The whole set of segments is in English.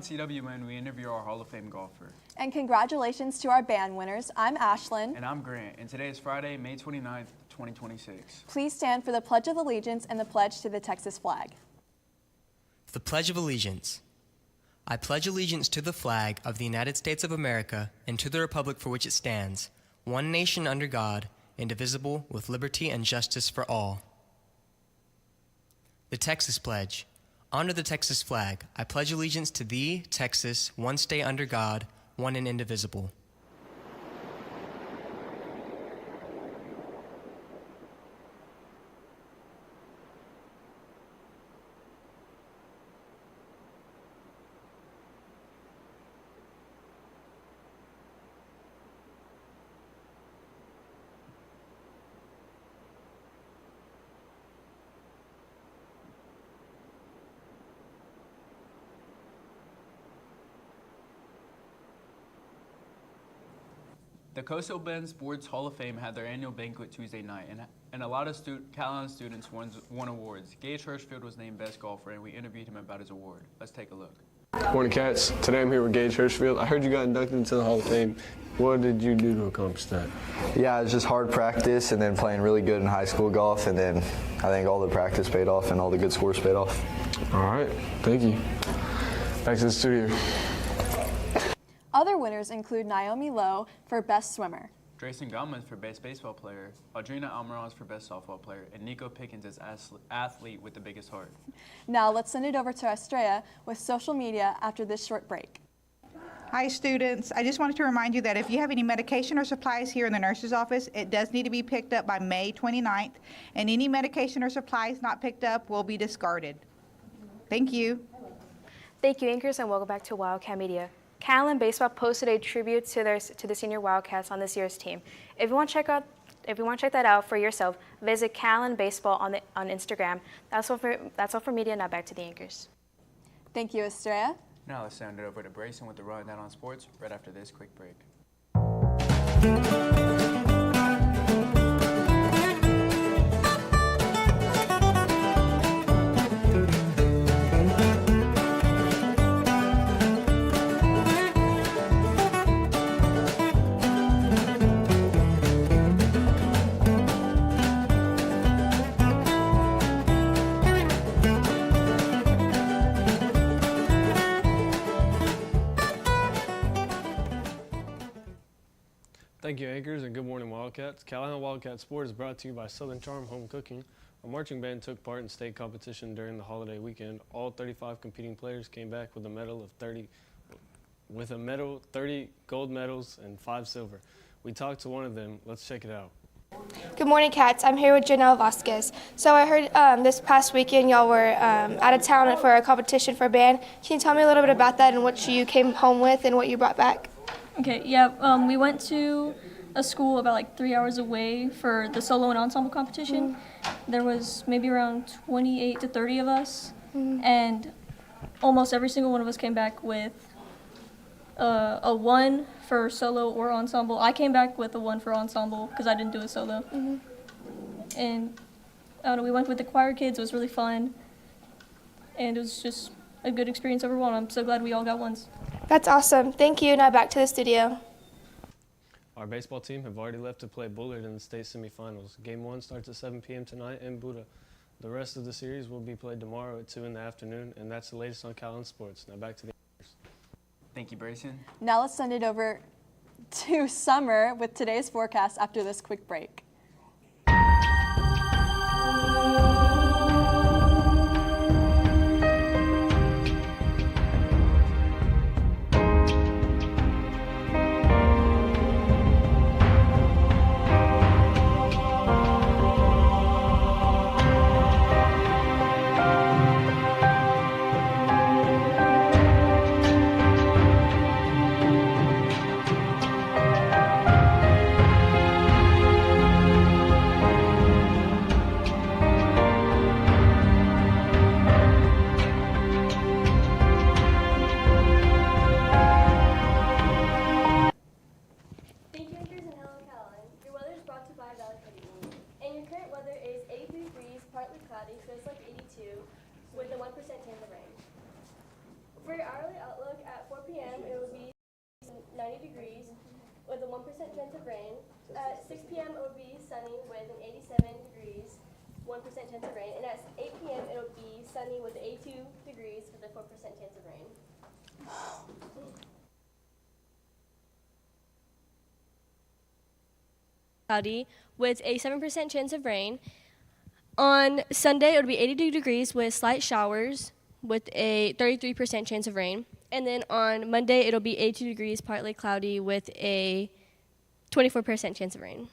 on CWN, we interview our Hall of Fame golfer. And congratulations to our band winners. I'm Ashlyn. And I'm Grant, and today is Friday, May 29th, 2026. Please stand for the Pledge of Allegiance and the pledge to the Texas flag. The Pledge of Allegiance. I pledge allegiance to the flag of the United States of America and to the republic for which it stands, one nation under God, indivisible, with liberty and justice for all. The Texas Pledge. Under the Texas flag, I pledge allegiance to thee, Texas, one state under God, one and indivisible. The Coastal Bend Sports Hall of Fame had their annual banquet Tuesday night, and a lot of Calallen students won awards. Gage Hirschfield was named Best Golfer, and we interviewed him about his award. Let's take a look. Morning, Cats. Today I'm here with Gage Hirschfield. I heard you got inducted into the Hall of Fame. What did you do to accomplish that? Yeah, it was just hard practice and then playing really good in high school golf, and then I think all the practice paid off and all the good scores paid off. All right, thank you. Back to the studio. Other winners include Naomi Lowe for Best Swimmer, Drayson Gomez for Best Baseball Player, Audrina Almiroz for Best Softball Player, and Nico Pickens as Athlete with the Biggest Heart. Now let's send it over to Estrella with social media after this short break. Hi students, I just wanted to remind you that if you have any medication or supplies here in the nurse's office, it does need to be picked up by May 29th, and any medication or supplies not picked up will be discarded. Thank you. Thank you, anchors, and welcome back to Wildcat Media. Calallen Baseball posted a tribute to the senior Wildcats on this year's team. If you want to check that out for yourself, visit Calallen Baseball on Instagram. That's all for media. Now back to the anchors. Thank you, Estrella. Now let's send it over to Brayson with the rundown on sports right after this quick break. Thank you, anchors, and good morning, Wildcats. Callahan Wildcat Sport is brought to you by Southern Charm Home Cooking. Our marching band took part in state competition during the holiday weekend. All 35 competing players came back with a medal, 30 gold medals, and 5 silver. We talked to one of them. Let's check it out. Good morning, Cats. I'm here with Janelle Vasquez. So I heard this past weekend y'all were out of town for a competition for a band. Can you tell me a little bit about that and what you came home with and what you brought back? Okay, yeah, we went to a school about like 3 hours away for the solo and ensemble competition. There was maybe around 28 to 30 of us, and almost every single one of us came back with a 1 for solo or ensemble. I came back with a 1 for ensemble because I didn't do a solo. And I don't know, we went with the choir kids. It was really fun, and it was just a good experience overall. I'm so glad we all got 1s. That's awesome. Thank you. Now back to the studio. Our baseball team have already left to play Bullard in the state semifinals. Game 1 starts at 7 p.m. tonight in Buda. The rest of the series will be played tomorrow at 2 in the afternoon, and that's the latest on Calallen Sports. Now back to the anchors. Thank you, Brayson. Now let's send it over to Summer with today's forecast after this quick break. For your hourly outlook, at 4 p.m. it will be 90 degrees with a 1% chance of rain. At 6 p.m. it will be sunny with an 87 degrees, 1% chance of rain. And at 8 p.m. it will be sunny with 82 degrees with a 4% chance of rain. Cloudy with a 7% chance of rain. On Sunday, it would be 82 degrees with slight showers with a 33% chance of rain. And then on Monday, it'll be 82 degrees, partly cloudy with a 24% chance of rain.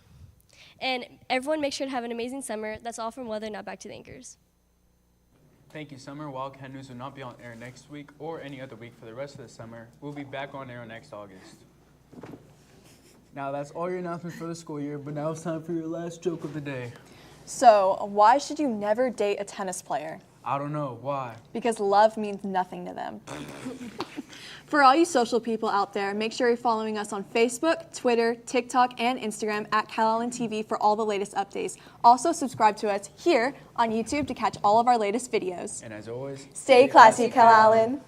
And everyone make sure to have an amazing summer. That's all from weather. Now back to the anchors. Thank you, Summer. Wildcat News will not be on air next week or any other week for the rest of the summer. We'll be back on air next August. Now that's all your announcements for the school year, but now it's time for your last joke of the day. So, why should you never date a tennis player? I don't know. Why? Because love means nothing to them. For all you social people out there, make sure you're following us on Facebook, Twitter, TikTok, and Instagram at Calallen TV for all the latest updates. Also, subscribe to us here on YouTube to catch all of our latest videos. And as always, Stay classy, Calallen.